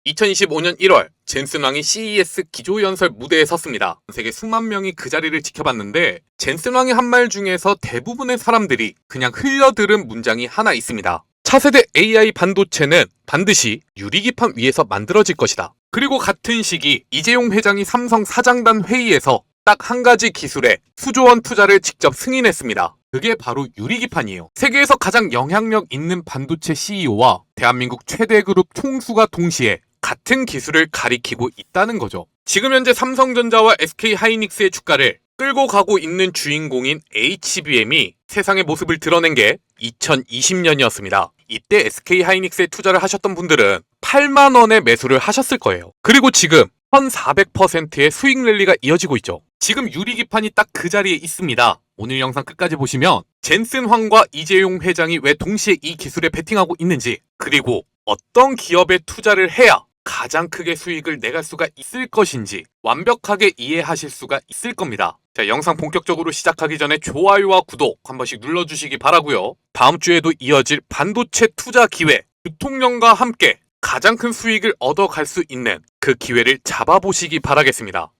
2025년 1월 젠슨 왕이 CES 기조연설 무대에 섰습니다. 전 세계 수만 명이 그 자리를 지켜봤는데 젠슨 왕이 한 말 중에서 대부분의 사람들이 그냥 흘려들은 문장이 하나 있습니다. 차세대 AI 반도체는 반드시 유리기판 위에서 만들어질 것이다. 그리고 같은 시기 이재용 회장이 삼성 사장단 회의에서 딱 한 가지 기술에 수조원 투자를 직접 승인했습니다. 그게 바로 유리기판이에요. 세계에서 가장 영향력 있는 반도체 CEO와 대한민국 최대 그룹 총수가 동시에 같은 기술을 가리키고 있다는 거죠. 지금 현재 삼성전자와 SK하이닉스의 주가를 끌고 가고 있는 주인공인 HBM이 세상의 모습을 드러낸 게 2020년이었습니다. 이때 SK하이닉스에 투자를 하셨던 분들은 8만 원에 매수를 하셨을 거예요. 그리고 지금 1400%의 수익 랠리가 이어지고 있죠. 지금 유리기판이 딱 그 자리에 있습니다. 오늘 영상 끝까지 보시면 젠슨 황과 이재용 회장이 왜 동시에 이 기술에 베팅하고 있는지, 그리고 어떤 기업에 투자를 해야 가장 크게 수익을 내갈 수가 있을 것인지 완벽하게 이해하실 수가 있을 겁니다. 자, 영상 본격적으로 시작하기 전에 좋아요와 구독 한 번씩 눌러주시기 바라고요. 다음 주에도 이어질 반도체 투자 기회, 유통령과 함께 가장 큰 수익을 얻어갈 수 있는 그 기회를 잡아보시기 바라겠습니다.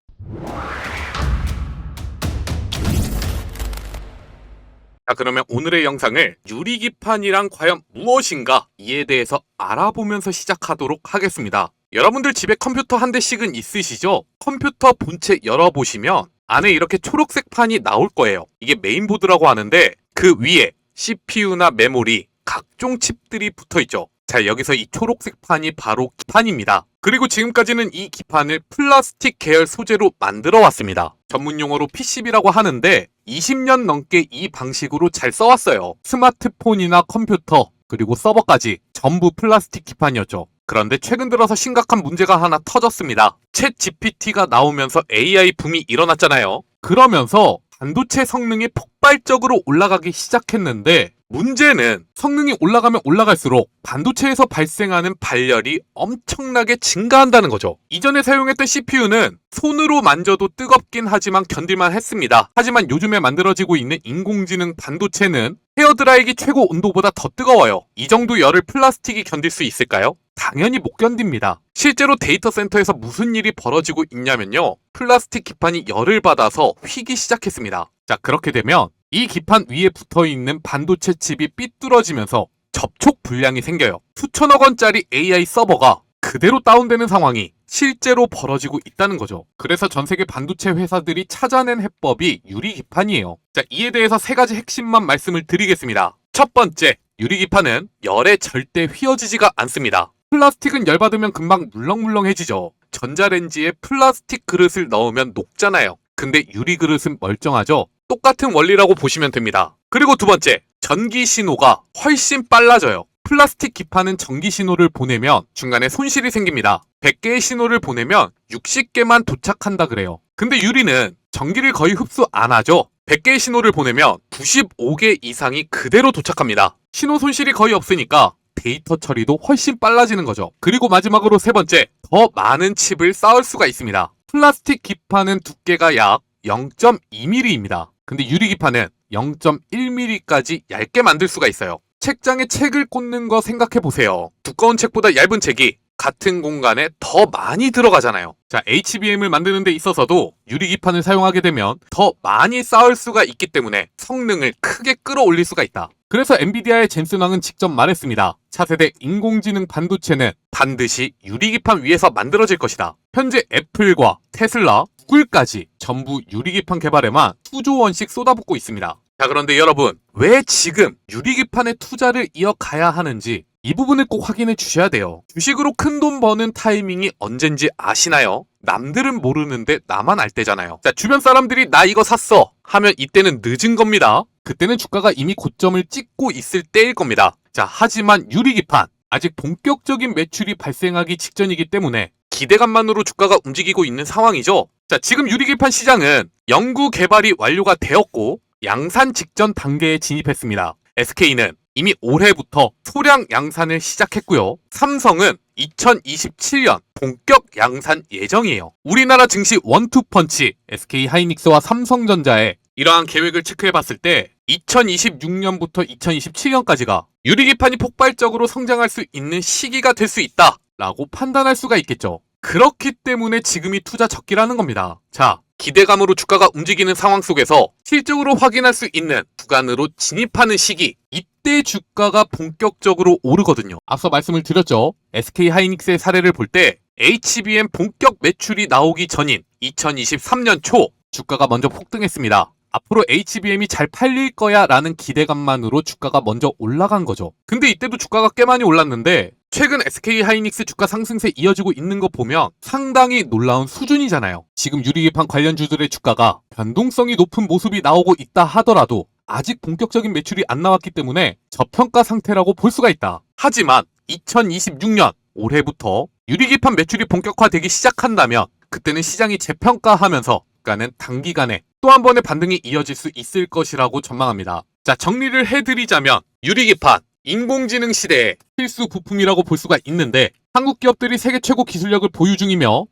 자, 그러면 오늘의 영상을 유리기판이란 과연 무엇인가 이에 대해서 알아보면서 시작하도록 하겠습니다. 여러분들 집에 컴퓨터 한 대씩은 있으시죠? 컴퓨터 본체 열어보시면 안에 이렇게 초록색 판이 나올 거예요. 이게 메인보드라고 하는데 그 위에 CPU나 메모리, 각종 칩들이 붙어있죠. 자, 여기서 이 초록색 판이 바로 기판입니다. 그리고 지금까지는 이 기판을 플라스틱 계열 소재로 만들어 왔습니다. 전문 용어로 PCB라고 하는데 20년 넘게 이 방식으로 잘 써왔어요. 스마트폰이나 컴퓨터, 그리고 서버까지 전부 플라스틱 기판이었죠. 그런데 최근 들어서 심각한 문제가 하나 터졌습니다. 챗 GPT가 나오면서 AI 붐이 일어났잖아요. 그러면서 반도체 성능이 폭발적으로 올라가기 시작했는데, 문제는 성능이 올라가면 올라갈수록 반도체에서 발생하는 발열이 엄청나게 증가한다는 거죠. 이전에 사용했던 CPU는 손으로 만져도 뜨겁긴 하지만 견딜만 했습니다. 하지만 요즘에 만들어지고 있는 인공지능 반도체는 헤어드라이기 최고 온도보다 더 뜨거워요. 이 정도 열을 플라스틱이 견딜 수 있을까요? 당연히 못 견딥니다. 실제로 데이터 센터에서 무슨 일이 벌어지고 있냐면요, 플라스틱 기판이 열을 받아서 휘기 시작했습니다. 자, 그렇게 되면 이 기판 위에 붙어있는 반도체 칩이 삐뚤어지면서 접촉 불량이 생겨요. 수천억 원짜리 AI 서버가 그대로 다운되는 상황이 실제로 벌어지고 있다는 거죠. 그래서 전 세계 반도체 회사들이 찾아낸 해법이 유리기판이에요. 자, 이에 대해서 세 가지 핵심만 말씀을 드리겠습니다. 첫 번째, 유리기판은 열에 절대 휘어지지가 않습니다. 플라스틱은 열받으면 금방 물렁물렁해지죠. 전자레인지에 플라스틱 그릇을 넣으면 녹잖아요. 근데 유리 그릇은 멀쩡하죠? 똑같은 원리라고 보시면 됩니다. 그리고 두 번째, 전기 신호가 훨씬 빨라져요. 플라스틱 기판은 전기 신호를 보내면 중간에 손실이 생깁니다. 100개의 신호를 보내면 60개만 도착한다 그래요. 근데 유리는 전기를 거의 흡수 안 하죠. 100개의 신호를 보내면 95개 이상이 그대로 도착합니다. 신호 손실이 거의 없으니까 데이터 처리도 훨씬 빨라지는 거죠. 그리고 마지막으로 세 번째, 더 많은 칩을 쌓을 수가 있습니다. 플라스틱 기판은 두께가 약 0.2mm입니다. 근데 유리기판은 0.1mm까지 얇게 만들 수가 있어요. 책장에 책을 꽂는 거 생각해보세요. 두꺼운 책보다 얇은 책이 같은 공간에 더 많이 들어가잖아요. 자, HBM을 만드는 데 있어서도 유리기판을 사용하게 되면 더 많이 쌓을 수가 있기 때문에 성능을 크게 끌어올릴 수가 있다. 그래서 엔비디아의 젠슨 왕은 직접 말했습니다. 차세대 인공지능 반도체는 반드시 유리기판 위에서 만들어질 것이다. 현재 애플과 테슬라, 구글까지 전부 유리기판 개발에만 수조 원씩 쏟아붓고 있습니다. 자, 그런데 여러분, 왜 지금 유리기판에 투자를 이어가야 하는지 이 부분을 꼭 확인해 주셔야 돼요. 주식으로 큰 돈 버는 타이밍이 언젠지 아시나요? 남들은 모르는데 나만 알 때잖아요. 자, 주변 사람들이 나 이거 샀어 하면 이때는 늦은 겁니다. 그때는 주가가 이미 고점을 찍고 있을 때일 겁니다. 자, 하지만 유리기판 아직 본격적인 매출이 발생하기 직전이기 때문에 기대감만으로 주가가 움직이고 있는 상황이죠. 자, 지금 유리기판 시장은 연구 개발이 완료가 되었고 양산 직전 단계에 진입했습니다. SK는 이미 올해부터 소량 양산을 시작했고요. 삼성은 2027년 본격 양산 예정이에요. 우리나라 증시 원투펀치 SK하이닉스와 삼성전자의 이러한 계획을 체크해봤을 때 2026년부터 2027년까지가 유리기판이 폭발적으로 성장할 수 있는 시기가 될 수 있다 라고 판단할 수가 있겠죠. 그렇기 때문에 지금이 투자 적기라는 겁니다. 자, 기대감으로 주가가 움직이는 상황 속에서 실적으로 확인할 수 있는 구간으로 진입하는 시기, 이때 주가가 본격적으로 오르거든요. 앞서 말씀을 드렸죠. SK하이닉스의 사례를 볼 때 HBM 본격 매출이 나오기 전인 2023년 초 주가가 먼저 폭등했습니다. 앞으로 HBM이 잘 팔릴 거야 라는 기대감만으로 주가가 먼저 올라간 거죠. 근데 이때도 주가가 꽤 많이 올랐는데 최근 SK하이닉스 주가 상승세 이어지고 있는 거 보면 상당히 놀라운 수준이잖아요. 지금 유리기판 관련주들의 주가가 변동성이 높은 모습이 나오고 있다 하더라도 아직 본격적인 매출이 안 나왔기 때문에 저평가 상태라고 볼 수가 있다. 하지만 2026년 올해부터 유리기판 매출이 본격화되기 시작한다면 그때는 시장이 재평가하면서 주가는 단기간에 또 한 번의 반등이 이어질 수 있을 것이라고 전망합니다. 자, 정리를 해드리자면 유리기판, 인공지능 시대의 필수 부품이라고 볼 수가 있는데 한국 기업들이 세계 최고 기술력을 보유 중이며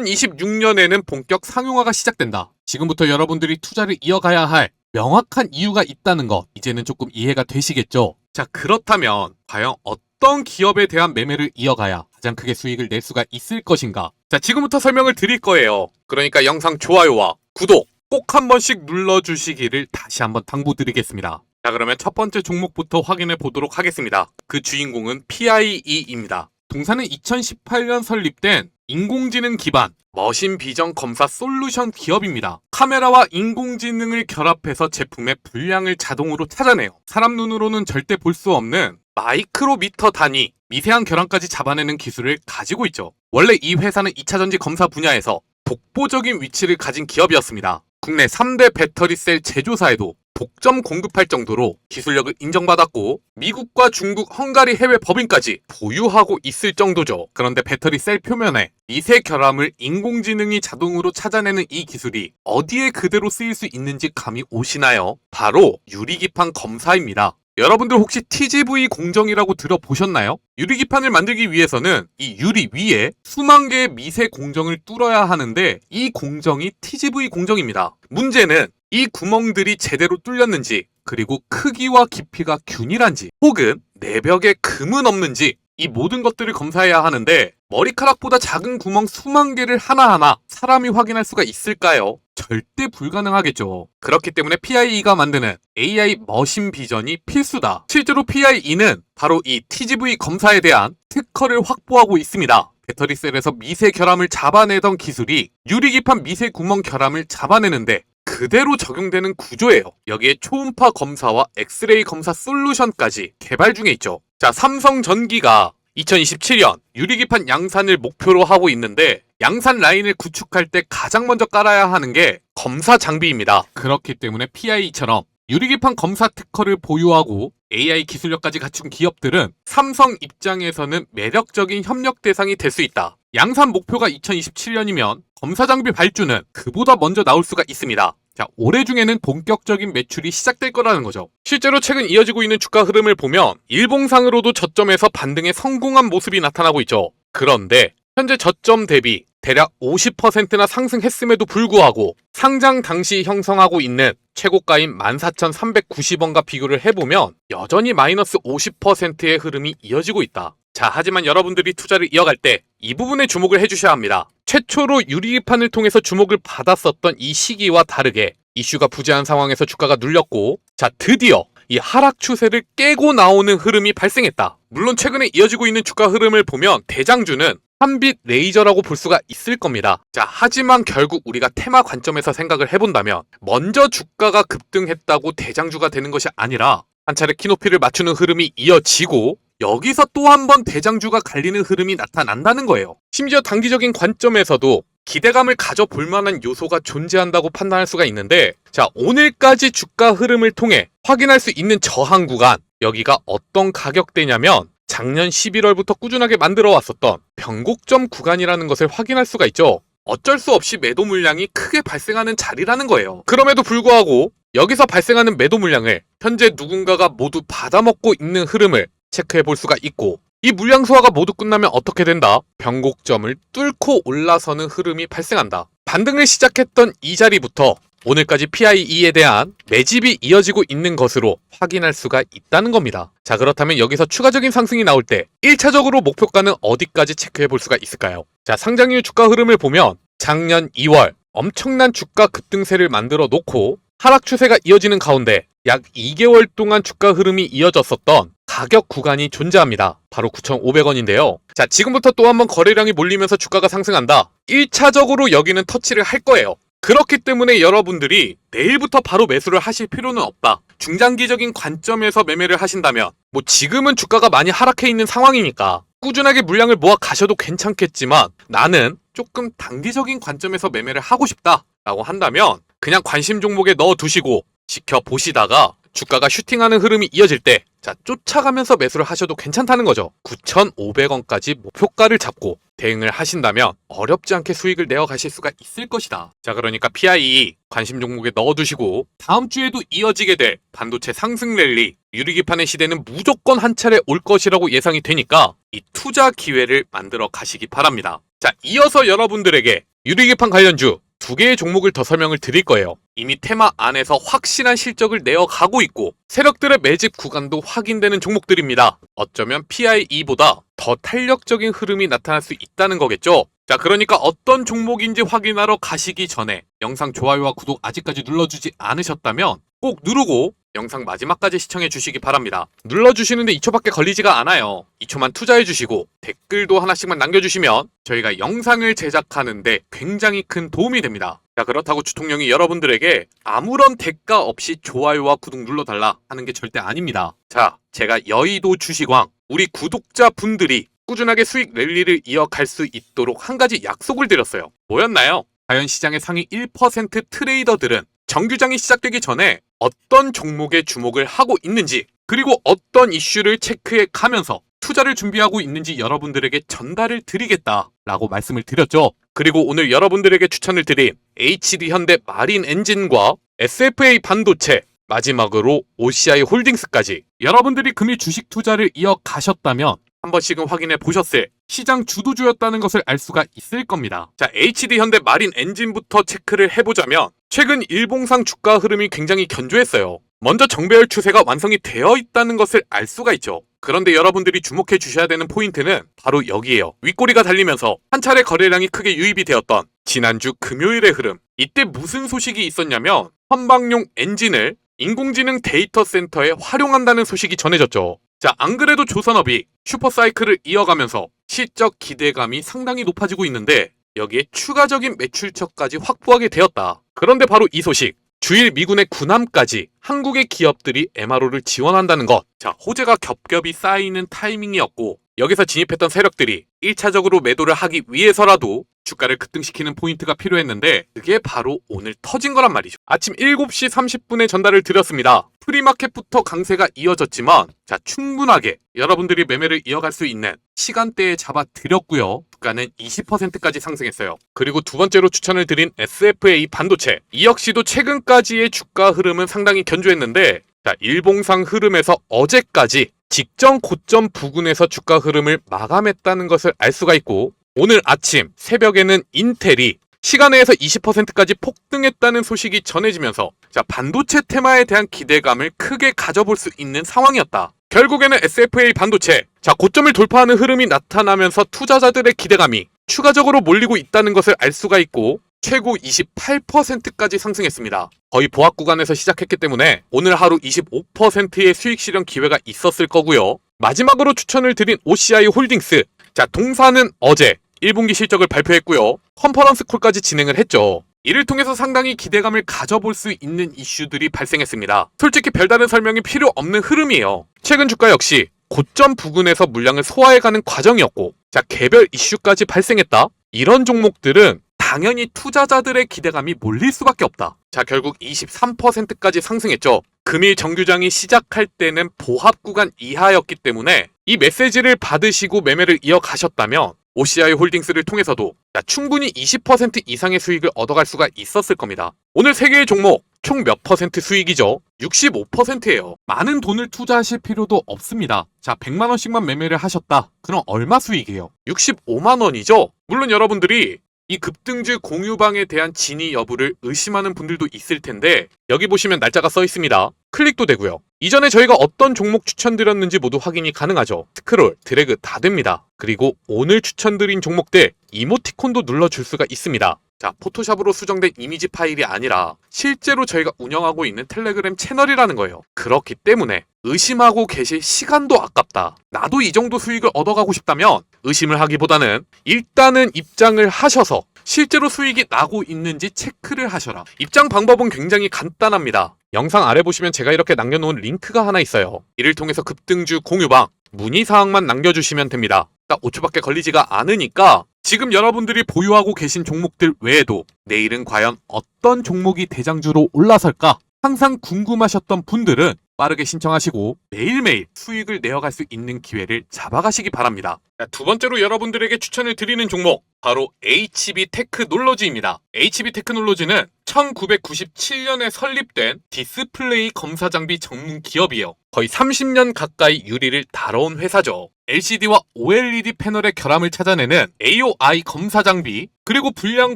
2026년에는 본격 상용화가 시작된다. 지금부터 여러분들이 투자를 이어가야 할 명확한 이유가 있다는 거 이제는 조금 이해가 되시겠죠? 자, 그렇다면 과연 어떤 기업에 대한 매매를 이어가야 가장 크게 수익을 낼 수가 있을 것인가? 자, 지금부터 설명을 드릴 거예요. 그러니까 영상 좋아요와 구독 꼭 한 번씩 눌러주시기를 다시 한번 당부드리겠습니다. 자, 그러면 첫 번째 종목부터 확인해 보도록 하겠습니다. 그 주인공은 PIE입니다. 동사는 2018년 설립된 인공지능 기반 머신 비전 검사 솔루션 기업입니다. 카메라와 인공지능을 결합해서 제품의 분량을 자동으로 찾아내요. 사람 눈으로는 절대 볼 수 없는 마이크로미터 단위 미세한 결함까지 잡아내는 기술을 가지고 있죠. 원래 이 회사는 2차전지 검사 분야에서 독보적인 위치를 가진 기업이었습니다. 국내 3대 배터리셀 제조사에도 독점 공급할 정도로 기술력을 인정받았고 미국과 중국, 헝가리 해외 법인까지 보유하고 있을 정도죠. 그런데 배터리 셀 표면에 미세 결함을 인공지능이 자동으로 찾아내는 이 기술이 어디에 그대로 쓰일 수 있는지 감이 오시나요? 바로 유리기판 검사입니다. 여러분들 혹시 TGV 공정이라고 들어보셨나요? 유리기판을 만들기 위해서는 이 유리 위에 수만 개의 미세 공정을 뚫어야 하는데 이 공정이 TGV 공정입니다. 문제는 이 구멍들이 제대로 뚫렸는지 그리고 크기와 깊이가 균일한지 혹은 내벽에 금은 없는지 이 모든 것들을 검사해야 하는데 머리카락보다 작은 구멍 수만 개를 하나하나 사람이 확인할 수가 있을까요? 절대 불가능하겠죠. 그렇기 때문에 PIE가 만드는 AI 머신 비전이 필수다. 실제로 PIE는 바로 이 TGV 검사에 대한 특허를 확보하고 있습니다. 배터리셀에서 미세 결함을 잡아내던 기술이 유리기판 미세 구멍 결함을 잡아내는데 그대로 적용되는 구조예요. 여기에 초음파 검사와 엑스레이 검사 솔루션까지 개발 중에 있죠. 자, 삼성전기가 2027년 유리기판 양산을 목표로 하고 있는데 양산 라인을 구축할 때 가장 먼저 깔아야 하는 게 검사 장비입니다. 그렇기 때문에 PIE처럼 유리기판 검사 특허를 보유하고 AI 기술력까지 갖춘 기업들은 삼성 입장에서는 매력적인 협력 대상이 될 수 있다. 양산 목표가 2027년이면 검사 장비 발주는 그보다 먼저 나올 수가 있습니다. 자, 올해 중에는 본격적인 매출이 시작될 거라는 거죠. 실제로 최근 이어지고 있는 주가 흐름을 보면 일봉상으로도 저점에서 반등에 성공한 모습이 나타나고 있죠. 그런데 현재 저점 대비 대략 50%나 상승했음에도 불구하고 상장 당시 형성하고 있는 최고가인 14,390원과 비교를 해보면 여전히 마이너스 50%의 흐름이 이어지고 있다. 자, 하지만 여러분들이 투자를 이어갈 때 이 부분에 주목을 해주셔야 합니다. 최초로 유리기판을 통해서 주목을 받았었던 이 시기와 다르게 이슈가 부재한 상황에서 주가가 눌렸고, 자, 드디어 이 하락 추세를 깨고 나오는 흐름이 발생했다. 물론 최근에 이어지고 있는 주가 흐름을 보면 대장주는 한빛 레이저라고 볼 수가 있을 겁니다. 자, 하지만 결국 우리가 테마 관점에서 생각을 해본다면 먼저 주가가 급등했다고 대장주가 되는 것이 아니라 한 차례 키높이를 맞추는 흐름이 이어지고 여기서 또 한 번 대장주가 갈리는 흐름이 나타난다는 거예요. 심지어 단기적인 관점에서도 기대감을 가져볼 만한 요소가 존재한다고 판단할 수가 있는데, 자, 오늘까지 주가 흐름을 통해 확인할 수 있는 저항 구간, 여기가 어떤 가격대냐면 작년 11월부터 꾸준하게 만들어 왔었던 변곡점 구간이라는 것을 확인할 수가 있죠. 어쩔 수 없이 매도 물량이 크게 발생하는 자리라는 거예요. 그럼에도 불구하고 여기서 발생하는 매도 물량을 현재 누군가가 모두 받아먹고 있는 흐름을 체크해 볼 수가 있고, 이 물량 소화가 모두 끝나면 어떻게 된다? 변곡점을 뚫고 올라서는 흐름이 발생한다. 반등을 시작했던 이 자리부터 오늘까지 PIE에 대한 매집이 이어지고 있는 것으로 확인할 수가 있다는 겁니다. 자, 그렇다면 여기서 추가적인 상승이 나올 때 1차적으로 목표가는 어디까지 체크해 볼 수가 있을까요? 자, 상장 이후 주가 흐름을 보면 작년 2월 엄청난 주가 급등세를 만들어 놓고 하락 추세가 이어지는 가운데 약 2개월 동안 주가 흐름이 이어졌었던 가격 구간이 존재합니다. 바로 9,500원인데요. 자, 지금부터 또 한번 거래량이 몰리면서 주가가 상승한다. 1차적으로 여기는 터치를 할 거예요. 그렇기 때문에 여러분들이 내일부터 바로 매수를 하실 필요는 없다. 중장기적인 관점에서 매매를 하신다면 뭐 지금은 주가가 많이 하락해 있는 상황이니까 꾸준하게 물량을 모아 가셔도 괜찮겠지만 나는 조금 단기적인 관점에서 매매를 하고 싶다 라고 한다면 그냥 관심 종목에 넣어두시고 지켜보시다가 주가가 슈팅하는 흐름이 이어질 때 쫓아가면서 매수를 하셔도 괜찮다는 거죠. 9,500원까지 목표가를 잡고 대응을 하신다면 어렵지 않게 수익을 내어 가실 수가 있을 것이다. 자, 그러니까 PIE 관심 종목에 넣어두시고 다음 주에도 이어지게 될 반도체 상승 랠리, 유리기판의 시대는 무조건 한 차례 올 것이라고 예상이 되니까 이 투자 기회를 만들어 가시기 바랍니다. 자, 이어서 여러분들에게 유리기판 관련주 2개의 종목을 더 설명을 드릴 거예요. 이미 테마 안에서 확실한 실적을 내어가고 있고 세력들의 매집 구간도 확인되는 종목들입니다. 어쩌면 PIE보다 더 탄력적인 흐름이 나타날 수 있다는 거겠죠. 자, 그러니까 어떤 종목인지 확인하러 가시기 전에 영상 좋아요와 구독 아직까지 눌러주지 않으셨다면 꼭 누르고 영상 마지막까지 시청해 주시기 바랍니다. 눌러주시는데 2초밖에 걸리지가 않아요. 2초만 투자해 주시고 댓글도 하나씩만 남겨주시면 저희가 영상을 제작하는데 굉장히 큰 도움이 됩니다. 자, 그렇다고 주통령이 여러분들에게 아무런 대가 없이 좋아요와 구독 눌러달라 하는 게 절대 아닙니다. 자, 제가 여의도 주식왕 우리 구독자분들이 꾸준하게 수익 랠리를 이어갈 수 있도록 한 가지 약속을 드렸어요. 뭐였나요? 과연 시장의 상위 1% 트레이더들은 정규장이 시작되기 전에 어떤 종목에 주목을 하고 있는지 그리고 어떤 이슈를 체크해 가면서 투자를 준비하고 있는지 여러분들에게 전달을 드리겠다라고 말씀을 드렸죠. 그리고 오늘 여러분들에게 추천을 드린 HD현대 마린엔진과 SFA 반도체 마지막으로 OCI 홀딩스까지 여러분들이 금일 주식 투자를 이어가셨다면 한 번씩은 확인해 보셨을 시장 주도주였다는 것을 알 수가 있을 겁니다. 자, HD현대 마린엔진부터 체크를 해보자면 최근 일봉상 주가 흐름이 굉장히 견조했어요. 먼저 정배열 추세가 완성이 되어 있다는 것을 알 수가 있죠. 그런데 여러분들이 주목해 주셔야 되는 포인트는 바로 여기에요. 윗꼬리가 달리면서 한 차례 거래량이 크게 유입이 되었던 지난주 금요일의 흐름. 이때 무슨 소식이 있었냐면 선박용 엔진을 인공지능 데이터 센터에 활용한다는 소식이 전해졌죠. 자, 안 그래도 조선업이 슈퍼사이클을 이어가면서 실적 기대감이 상당히 높아지고 있는데 여기에 추가적인 매출처까지 확보하게 되었다. 그런데 바로 이 소식, 주일 미군의 군함까지 한국의 기업들이 MRO를 지원한다는 것. 자, 호재가 겹겹이 쌓이는 타이밍이었고 여기서 진입했던 세력들이 1차적으로 매도를 하기 위해서라도 주가를 급등시키는 포인트가 필요했는데 그게 바로 오늘 터진 거란 말이죠. 아침 7시 30분에 전달을 드렸습니다. 프리마켓부터 강세가 이어졌지만 자, 충분하게 여러분들이 매매를 이어갈 수 있는 시간대에 잡아드렸고요. 주가는 20%까지 상승했어요. 그리고 두 번째로 추천을 드린 SFA 반도체, 이 역시도 최근까지의 주가 흐름은 상당히 견조했는데 자, 일봉상 흐름에서 어제까지 직전 고점 부근에서 주가 흐름을 마감했다는 것을 알 수가 있고 오늘 아침 새벽에는 인텔이 시간외에서 20%까지 폭등했다는 소식이 전해지면서 자, 반도체 테마에 대한 기대감을 크게 가져볼 수 있는 상황이었다. 결국에는 SFA 반도체, 자, 고점을 돌파하는 흐름이 나타나면서 투자자들의 기대감이 추가적으로 몰리고 있다는 것을 알 수가 있고 최고 28%까지 상승했습니다. 거의 보합 구간에서 시작했기 때문에 오늘 하루 25%의 수익 실현 기회가 있었을 거고요. 마지막으로 추천을 드린 OCI 홀딩스, 자, 동사는 어제 1분기 실적을 발표했고요. 컨퍼런스 콜까지 진행을 했죠. 이를 통해서 상당히 기대감을 가져볼 수 있는 이슈들이 발생했습니다. 솔직히 별다른 설명이 필요 없는 흐름이에요. 최근 주가 역시 고점 부근에서 물량을 소화해가는 과정이었고 자, 개별 이슈까지 발생했다. 이런 종목들은 당연히 투자자들의 기대감이 몰릴 수밖에 없다. 자, 결국 23%까지 상승했죠. 금일 정규장이 시작할 때는 보합 구간 이하였기 때문에 이 메시지를 받으시고 매매를 이어가셨다면 OCI 홀딩스를 통해서도 충분히 20% 이상의 수익을 얻어갈 수가 있었을 겁니다. 오늘 3개의 종목 총 몇 퍼센트 수익이죠? 65%예요. 많은 돈을 투자하실 필요도 없습니다. 자, 100만 원씩만 매매를 하셨다. 그럼 얼마 수익이에요? 65만 원이죠? 물론 여러분들이 이 급등주 공유방에 대한 진위 여부를 의심하는 분들도 있을 텐데 여기 보시면 날짜가 써 있습니다. 클릭도 되고요. 이전에 저희가 어떤 종목 추천드렸는지 모두 확인이 가능하죠. 스크롤, 드래그 다 됩니다. 그리고 오늘 추천드린 종목들 이모티콘도 눌러줄 수가 있습니다. 자, 포토샵으로 수정된 이미지 파일이 아니라 실제로 저희가 운영하고 있는 텔레그램 채널이라는 거예요. 그렇기 때문에 의심하고 계실 시간도 아깝다. 나도 이 정도 수익을 얻어가고 싶다면 의심을 하기보다는 일단은 입장을 하셔서 실제로 수익이 나고 있는지 체크를 하셔라. 입장 방법은 굉장히 간단합니다. 영상 아래 보시면 제가 이렇게 남겨놓은 링크가 하나 있어요. 이를 통해서 급등주 공유방 문의사항만 남겨주시면 됩니다. 딱 5초밖에 걸리지가 않으니까 지금 여러분들이 보유하고 계신 종목들 외에도 내일은 과연 어떤 종목이 대장주로 올라설까? 항상 궁금하셨던 분들은 빠르게 신청하시고 매일매일 수익을 내어갈 수 있는 기회를 잡아가시기 바랍니다. 자, 두 번째로 여러분들에게 추천을 드리는 종목 바로 HB테크놀로지입니다. HB테크놀로지는 1997년에 설립된 디스플레이 검사 장비 전문 기업이에요. 거의 30년 가까이 유리를 다뤄온 회사죠. LCD와 OLED 패널의 결함을 찾아내는 AOI 검사 장비, 그리고 불량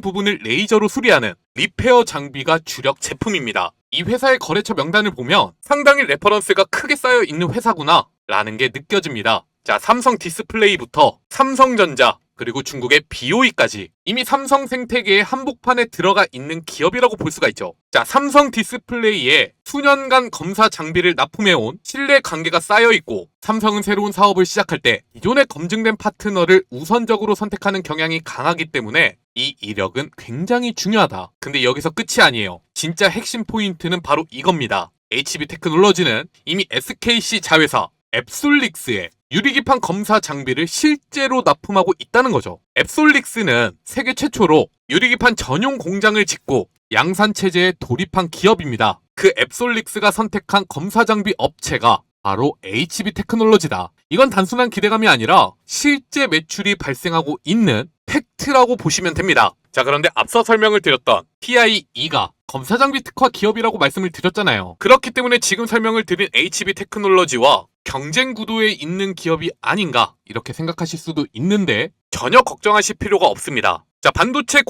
부분을 레이저로 수리하는 리페어 장비가 주력 제품입니다. 이 회사의 거래처 명단을 보면 상당히 레퍼런스가 크게 쌓여 있는 회사구나 라는 게 느껴집니다. 자, 삼성 디스플레이부터 삼성전자, 그리고 중국의 BOE까지 이미 삼성 생태계의 한복판에 들어가 있는 기업이라고 볼 수가 있죠. 자, 삼성 디스플레이에 수년간 검사 장비를 납품해온 신뢰 관계가 쌓여있고 삼성은 새로운 사업을 시작할 때 기존에 검증된 파트너를 우선적으로 선택하는 경향이 강하기 때문에 이 이력은 굉장히 중요하다. 근데 여기서 끝이 아니에요. 진짜 핵심 포인트는 바로 이겁니다. HB테크놀로지는 이미 SKC 자회사 앱솔릭스에 유리기판 검사 장비를 실제로 납품하고 있다는 거죠. 앱솔릭스는 세계 최초로 유리기판 전용 공장을 짓고 양산 체제에 돌입한 기업입니다. 그 앱솔릭스가 선택한 검사 장비 업체가 바로 HB테크놀로지다. 이건 단순한 기대감이 아니라 실제 매출이 발생하고 있는 팩트라고 보시면 됩니다. 자, 그런데 앞서 설명을 드렸던 TIE가 검사 장비 특화 기업이라고 말씀을 드렸잖아요. 그렇기 때문에 지금 설명을 드린 HB테크놀로지와 경쟁 구도에 있는 기업이 아닌가 이렇게 생각하실 수도 있는데 전혀 걱정하실 필요가 없습니다. 자, 반도체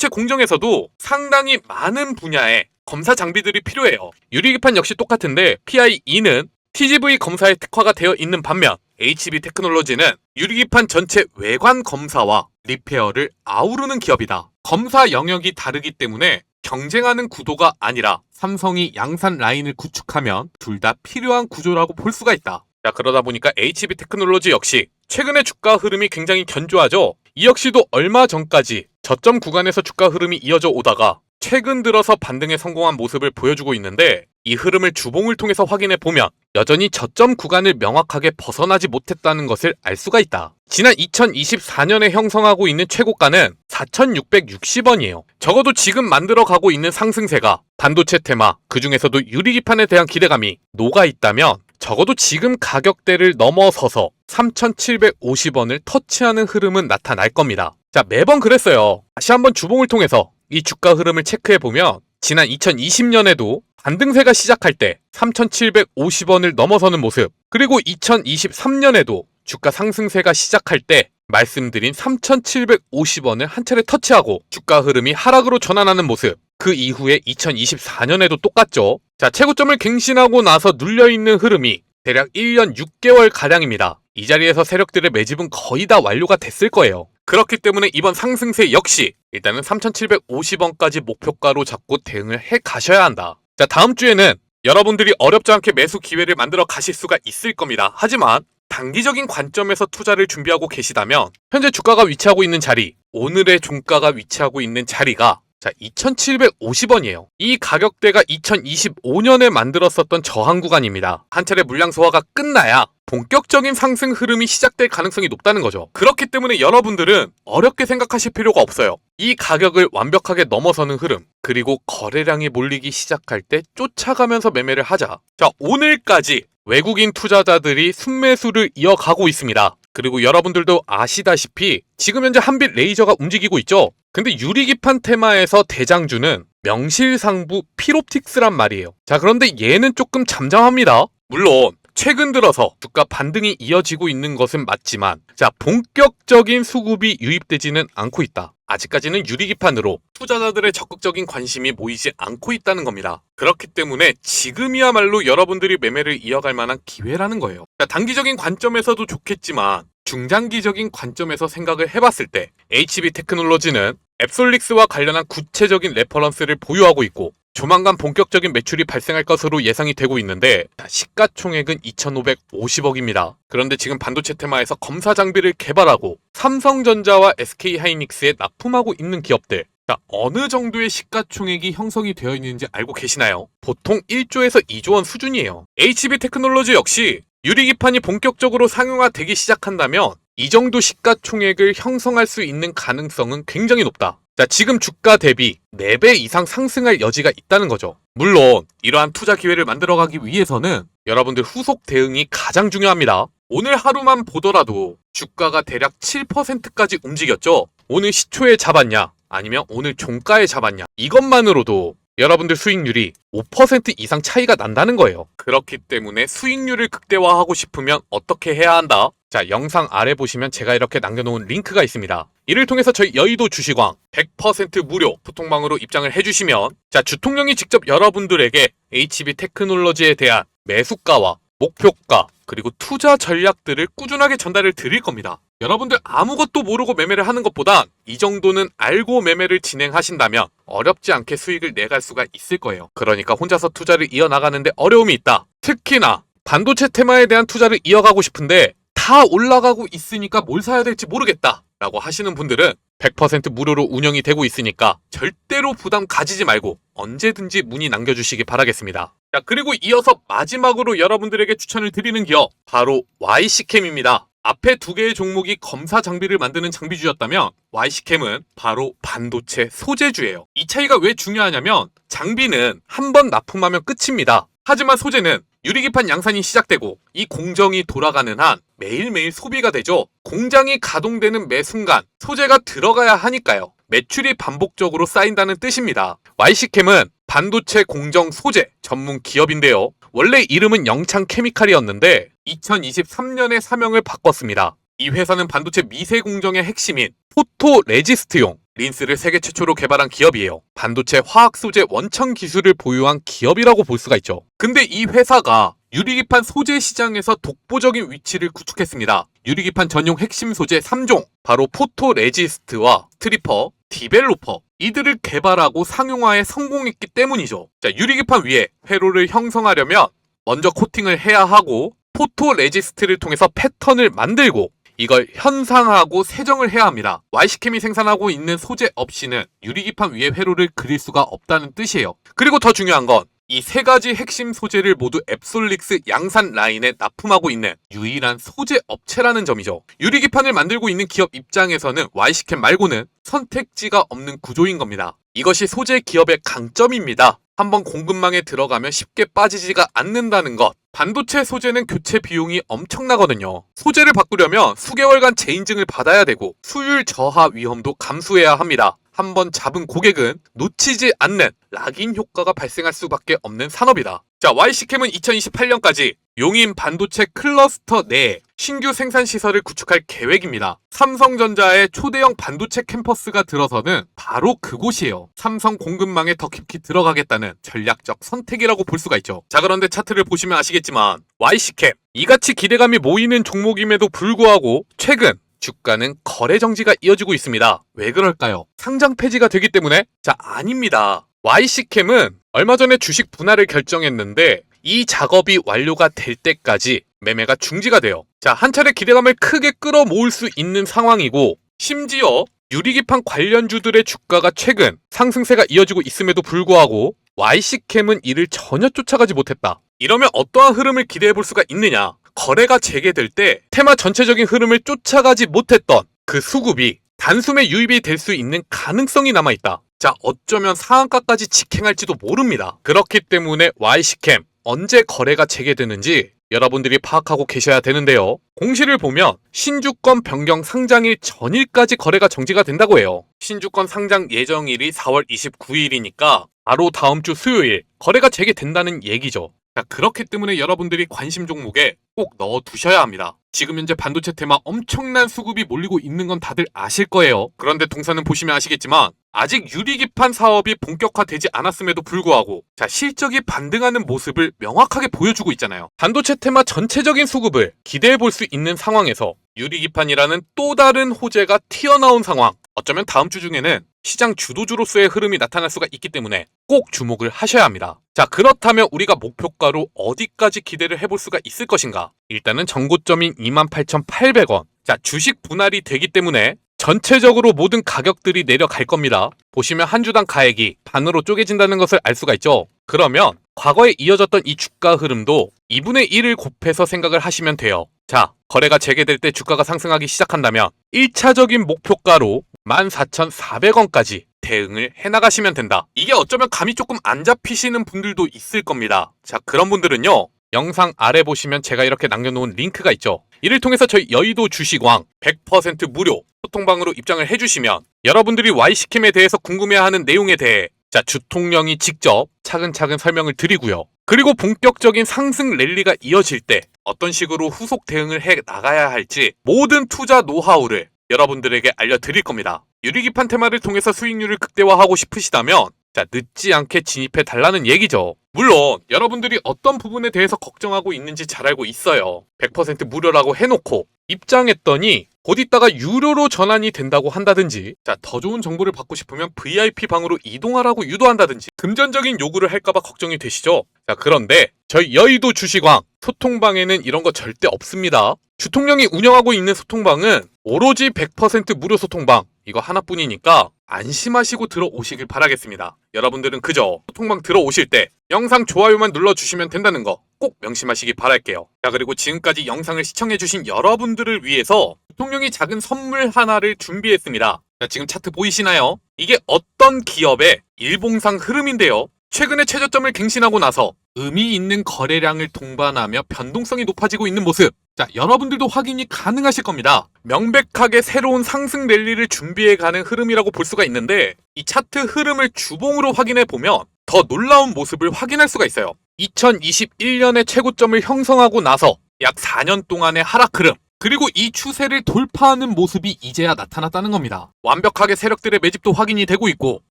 공정에서도 상당히 많은 분야의 검사 장비들이 필요해요. 유리기판 역시 똑같은데 PIE는 TGV 검사에 특화가 되어 있는 반면 HB테크놀로지는 유리기판 전체 외관 검사와 리페어를 아우르는 기업이다. 검사 영역이 다르기 때문에 경쟁하는 구도가 아니라 삼성이 양산 라인을 구축하면 둘 다 필요한 구조라고 볼 수가 있다. 자, 그러다 보니까 HB테크놀로지 역시 최근에 주가 흐름이 굉장히 견조하죠. 이 역시도 얼마 전까지 저점 구간에서 주가 흐름이 이어져 오다가 최근 들어서 반등에 성공한 모습을 보여주고 있는데 이 흐름을 주봉을 통해서 확인해 보면 여전히 저점 구간을 명확하게 벗어나지 못했다는 것을 알 수가 있다. 지난 2024년에 형성하고 있는 최고가는 4,660원이에요. 적어도 지금 만들어가고 있는 상승세가 반도체 테마, 그 중에서도 유리기판에 대한 기대감이 녹아있다면 적어도 지금 가격대를 넘어서서 3,750원을 터치하는 흐름은 나타날 겁니다. 자, 매번 그랬어요. 다시 한번 주봉을 통해서 이 주가 흐름을 체크해보면 지난 2020년에도 반등세가 시작할 때 3,750원을 넘어서는 모습, 그리고 2023년에도 주가 상승세가 시작할 때 말씀드린 3,750원을 한 차례 터치하고 주가 흐름이 하락으로 전환하는 모습, 그 이후에 2024년에도 똑같죠. 자, 최고점을 갱신하고 나서 눌려있는 흐름이 대략 1년 6개월 가량입니다. 이 자리에서 세력들의 매집은 거의 다 완료가 됐을 거예요. 그렇기 때문에 이번 상승세 역시 일단은 3,750원까지 목표가로 잡고 대응을 해 가셔야 한다. 자, 다음 주에는 여러분들이 어렵지 않게 매수 기회를 만들어 가실 수가 있을 겁니다. 하지만 단기적인 관점에서 투자를 준비하고 계시다면 현재 주가가 위치하고 있는 자리, 오늘의 종가가 위치하고 있는 자리가 2,750원이에요. 이 가격대가 2025년에 만들었었던 저항 구간입니다. 한 차례 물량 소화가 끝나야 본격적인 상승 흐름이 시작될 가능성이 높다는 거죠. 그렇기 때문에 여러분들은 어렵게 생각하실 필요가 없어요. 이 가격을 완벽하게 넘어서는 흐름, 그리고 거래량이 몰리기 시작할 때 쫓아가면서 매매를 하자. 자, 오늘까지 외국인 투자자들이 순매수를 이어가고 있습니다. 그리고 여러분들도 아시다시피 지금 현재 한빛 레이저가 움직이고 있죠. 근데 유리기판 테마에서 대장주는 명실상부 필옵틱스란 말이에요. 자, 그런데 얘는 조금 잠잠합니다. 물론 최근 들어서 주가 반등이 이어지고 있는 것은 맞지만 본격적인 수급이 유입되지는 않고 있다. 아직까지는 유리기판으로 투자자들의 적극적인 관심이 모이지 않고 있다는 겁니다. 그렇기 때문에 지금이야말로 여러분들이 매매를 이어갈 만한 기회라는 거예요. 단기적인 관점에서도 좋겠지만 중장기적인 관점에서 생각을 해봤을 때 HB테크놀로지는 앱솔릭스와 관련한 구체적인 레퍼런스를 보유하고 있고 조만간 본격적인 매출이 발생할 것으로 예상이 되고 있는데 시가총액은 2,550억입니다. 그런데 지금 반도체 테마에서 검사 장비를 개발하고 삼성전자와 SK하이닉스에 납품하고 있는 기업들, 어느 정도의 시가총액이 형성이 되어 있는지 알고 계시나요? 보통 1조에서 2조 원 수준이에요. HB테크놀로지 역시 유리기판이 본격적으로 상용화되기 시작한다면 이 정도 시가총액을 형성할 수 있는 가능성은 굉장히 높다. 지금 주가 대비 4배 이상 상승할 여지가 있다는 거죠. 물론 이러한 투자 기회를 만들어가기 위해서는 여러분들 후속 대응이 가장 중요합니다. 오늘 하루만 보더라도 주가가 대략 7%까지 움직였죠. 오늘 시초에 잡았냐 아니면 오늘 종가에 잡았냐, 이것만으로도 여러분들 수익률이 5% 이상 차이가 난다는 거예요. 그렇기 때문에 수익률을 극대화하고 싶으면 어떻게 해야 한다? 영상 아래 보시면 제가 이렇게 남겨놓은 링크가 있습니다. 이를 통해서 저희 여의도 주식왕 100% 무료 소통방으로 입장을 해주시면 주통령이 직접 여러분들에게 HB테크놀로지에 대한 매수가와 목표가 그리고 투자 전략들을 꾸준하게 전달을 드릴 겁니다. 여러분들 아무것도 모르고 매매를 하는 것보단 이 정도는 알고 매매를 진행하신다면 어렵지 않게 수익을 내갈 수가 있을 거예요. 그러니까 혼자서 투자를 이어나가는데 어려움이 있다. 특히나 반도체 테마에 대한 투자를 이어가고 싶은데 다 올라가고 있으니까 뭘 사야 될지 모르겠다 라고 하시는 분들은 100% 무료로 운영이 되고 있으니까 절대로 부담 가지지 말고 언제든지 문의 남겨주시기 바라겠습니다. 그리고 이어서 마지막으로 여러분들에게 추천을 드리는 기업, 바로 YC캠입니다. 앞에 2개의 종목이 검사 장비를 만드는 장비주였다면 YC캠은 바로 반도체 소재주예요. 이 차이가 왜 중요하냐면 장비는 한 번 납품하면 끝입니다. 하지만 소재는 유리기판 양산이 시작되고 이 공정이 돌아가는 한 매일매일 소비가 되죠. 공장이 가동되는 매 순간 소재가 들어가야 하니까요. 매출이 반복적으로 쌓인다는 뜻입니다. YC캠은 반도체 공정 소재 전문 기업인데요. 원래 이름은 영창케미칼이었는데 2023년에 사명을 바꿨습니다. 이 회사는 반도체 미세 공정의 핵심인 포토레지스트용 린스를 세계 최초로 개발한 기업이에요. 반도체 화학 소재 원천 기술을 보유한 기업이라고 볼 수가 있죠. 근데 이 회사가 유리기판 소재 시장에서 독보적인 위치를 구축했습니다. 유리기판 전용 핵심 소재 3종, 바로 포토레지스트와 스트리퍼, 디벨로퍼, 이들을 개발하고 상용화에 성공했기 때문이죠. 유리기판 위에 회로를 형성하려면 먼저 코팅을 해야 하고 포토레지스트를 통해서 패턴을 만들고 이걸 현상하고 세정을 해야 합니다. YC캠이 생산하고 있는 소재 없이는 유리기판 위에 회로를 그릴 수가 없다는 뜻이에요. 그리고 더 중요한 건 이 3가지 핵심 소재를 모두 앱솔릭스 양산 라인에 납품하고 있는 유일한 소재 업체라는 점이죠. 유리기판을 만들고 있는 기업 입장에서는 YC캠 말고는 선택지가 없는 구조인 겁니다. 이것이 소재 기업의 강점입니다. 한번 공급망에 들어가면 쉽게 빠지지가 않는다는 것. 반도체 소재는 교체 비용이 엄청나거든요. 소재를 바꾸려면 수개월간 재인증을 받아야 되고 수율 저하 위험도 감수해야 합니다. 한번 잡은 고객은 놓치지 않는 락인 효과가 발생할 수밖에 없는 산업이다. YC캠은 2028년까지 용인 반도체 클러스터 내에 신규 생산 시설을 구축할 계획입니다. 삼성전자의 초대형 반도체 캠퍼스가 들어서는 바로 그곳이에요. 삼성 공급망에 더 깊이 들어가겠다는 전략적 선택이라고 볼 수가 있죠. 그런데 차트를 보시면 아시겠지만 YC캠, 이같이 기대감이 모이는 종목임에도 불구하고 최근 주가는 거래 정지가 이어지고 있습니다. 왜 그럴까요? 상장 폐지가 되기 때문에? 아닙니다. YC캠은 얼마 전에 주식 분할을 결정했는데 이 작업이 완료가 될 때까지 매매가 중지가 돼요. 한 차례 기대감을 크게 끌어모을 수 있는 상황이고, 심지어 유리기판 관련주들의 주가가 최근 상승세가 이어지고 있음에도 불구하고 YC캠은 이를 전혀 쫓아가지 못했다. 이러면 어떠한 흐름을 기대해 볼 수가 있느냐? 거래가 재개될 때 테마 전체적인 흐름을 쫓아가지 못했던 그 수급이 단숨에 유입이 될 수 있는 가능성이 남아있다. 어쩌면 상한가까지 직행할지도 모릅니다. 그렇기 때문에 YC캠 언제 거래가 재개되는지 여러분들이 파악하고 계셔야 되는데요. 공시를 보면 신주권 변경 상장일 전일까지 거래가 정지가 된다고 해요. 신주권 상장 예정일이 4월 29일이니까 바로 다음 주 수요일 거래가 재개된다는 얘기죠. 자, 그렇기 때문에 여러분들이 관심 종목에 꼭 넣어두셔야 합니다. 지금 현재 반도체 테마 엄청난 수급이 몰리고 있는 건 다들 아실 거예요. 그런데 동사는 보시면 아시겠지만 아직 유리기판 사업이 본격화되지 않았음에도 불구하고 자, 실적이 반등하는 모습을 명확하게 보여주고 있잖아요. 반도체 테마 전체적인 수급을 기대해 볼 수 있는 상황에서 유리기판이라는 또 다른 호재가 튀어나온 상황, 어쩌면 다음 주 중에는 시장 주도주로서의 흐름이 나타날 수가 있기 때문에 꼭 주목을 하셔야 합니다. 자, 그렇다면 우리가 목표가로 어디까지 기대를 해볼 수가 있을 것인가? 일단은 전고점인 28,800원. 자, 주식 분할이 되기 때문에 전체적으로 모든 가격들이 내려갈 겁니다. 보시면 한 주당 가액이 반으로 쪼개진다는 것을 알 수가 있죠. 그러면 과거에 이어졌던 이 주가 흐름도 2분의 1을 곱해서 생각을 하시면 돼요. 자, 거래가 재개될 때 주가가 상승하기 시작한다면 1차적인 목표가로 14,400원까지 대응을 해나가시면 된다. 이게 어쩌면 감이 조금 안 잡히시는 분들도 있을 겁니다. 자, 그런 분들은요, 영상 아래 보시면 제가 이렇게 남겨놓은 링크가 있죠. 이를 통해서 저희 여의도 주식왕 100% 무료 소통방으로 입장을 해주시면 여러분들이 Y시킴에 대해서 궁금해하는 내용에 대해 자, 주통령이 직접 차근차근 설명을 드리고요. 그리고 본격적인 상승 랠리가 이어질 때 어떤 식으로 후속 대응을 해 나가야 할지 모든 투자 노하우를 여러분들에게 알려드릴 겁니다. 유리기판 테마를 통해서 수익률을 극대화하고 싶으시다면 자, 늦지 않게 진입해 달라는 얘기죠. 물론 여러분들이 어떤 부분에 대해서 걱정하고 있는지 잘 알고 있어요. 100% 무료라고 해놓고 입장했더니 곧 있다가 유료로 전환이 된다고 한다든지 자, 더 좋은 정보를 받고 싶으면 VIP 방으로 이동하라고 유도한다든지 금전적인 요구를 할까봐 걱정이 되시죠? 자, 그런데 저희 여의도 주식왕 소통방에는 이런 거 절대 없습니다. 주통령이 운영하고 있는 소통방은 오로지 100% 무료 소통방 이거 하나뿐이니까 안심하시고 들어오시길 바라겠습니다. 여러분들은 그저 소통방 들어오실 때 영상 좋아요만 눌러주시면 된다는 거 꼭 명심하시기 바랄게요. 자, 그리고 지금까지 영상을 시청해주신 여러분들을 위해서 대통령이 작은 선물 하나를 준비했습니다. 자, 지금 차트 보이시나요? 이게 어떤 기업의 일봉상 흐름인데요. 최근에 최저점을 갱신하고 나서 의미 있는 거래량을 동반하며 변동성이 높아지고 있는 모습. 자, 여러분들도 확인이 가능하실 겁니다. 명백하게 새로운 상승 랠리를 준비해가는 흐름이라고 볼 수가 있는데 이 차트 흐름을 주봉으로 확인해 보면 더 놀라운 모습을 확인할 수가 있어요. 2021년에 최고점을 형성하고 나서 약 4년 동안의 하락 흐름, 그리고 이 추세를 돌파하는 모습이 이제야 나타났다는 겁니다. 완벽하게 세력들의 매집도 확인이 되고 있고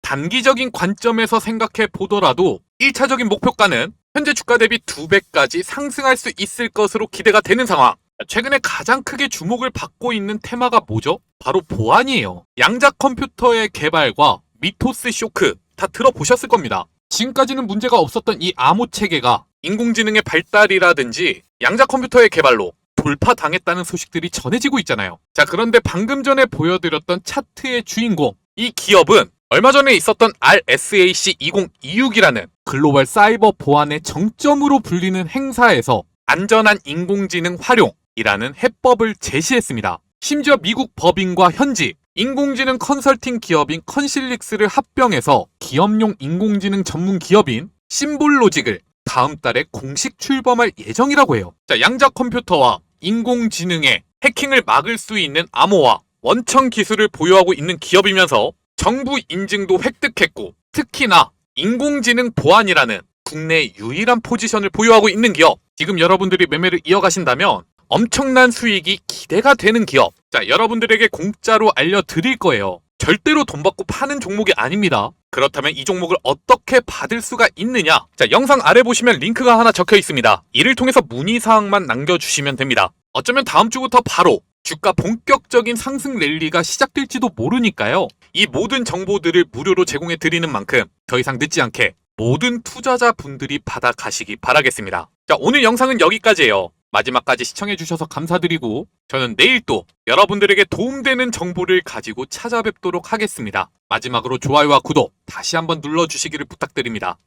단기적인 관점에서 생각해 보더라도 1차적인 목표가는 현재 주가 대비 2배까지 상승할 수 있을 것으로 기대가 되는 상황. 최근에 가장 크게 주목을 받고 있는 테마가 뭐죠? 바로 보안이에요. 양자 컴퓨터의 개발과 미토스 쇼크 다 들어보셨을 겁니다. 지금까지는 문제가 없었던 이 암호 체계가 인공지능의 발달이라든지 양자 컴퓨터의 개발로 돌파당했다는 소식들이 전해지고 있잖아요. 자, 그런데 방금 전에 보여드렸던 차트의 주인공, 이 기업은 얼마 전에 있었던 RSAC 2026이라는 글로벌 사이버 보안의 정점으로 불리는 행사에서 안전한 인공지능 활용이라는 해법을 제시했습니다. 심지어 미국 법인과 현지 인공지능 컨설팅 기업인 컨실릭스를 합병해서 기업용 인공지능 전문 기업인 심볼로직을 다음 달에 공식 출범할 예정이라고 해요. 자, 양자 컴퓨터와 인공지능의 해킹을 막을 수 있는 암호화, 원천 기술을 보유하고 있는 기업이면서 정부 인증도 획득했고 특히나 인공지능 보안이라는 국내 유일한 포지션을 보유하고 있는 기업. 지금 여러분들이 매매를 이어가신다면 엄청난 수익이 기대가 되는 기업. 자, 여러분들에게 공짜로 알려드릴 거예요. 절대로 돈 받고 파는 종목이 아닙니다. 그렇다면 이 종목을 어떻게 받을 수가 있느냐? 자, 영상 아래 보시면 링크가 하나 적혀 있습니다. 이를 통해서 문의사항만 남겨주시면 됩니다. 어쩌면 다음 주부터 바로 주가 본격적인 상승 랠리가 시작될지도 모르니까요. 이 모든 정보들을 무료로 제공해 드리는 만큼 더 이상 늦지 않게 모든 투자자분들이 받아가시기 바라겠습니다. 자, 오늘 영상은 여기까지예요. 마지막까지 시청해주셔서 감사드리고 저는 내일 또 여러분들에게 도움되는 정보를 가지고 찾아뵙도록 하겠습니다. 마지막으로 좋아요와 구독 다시 한번 눌러주시기를 부탁드립니다.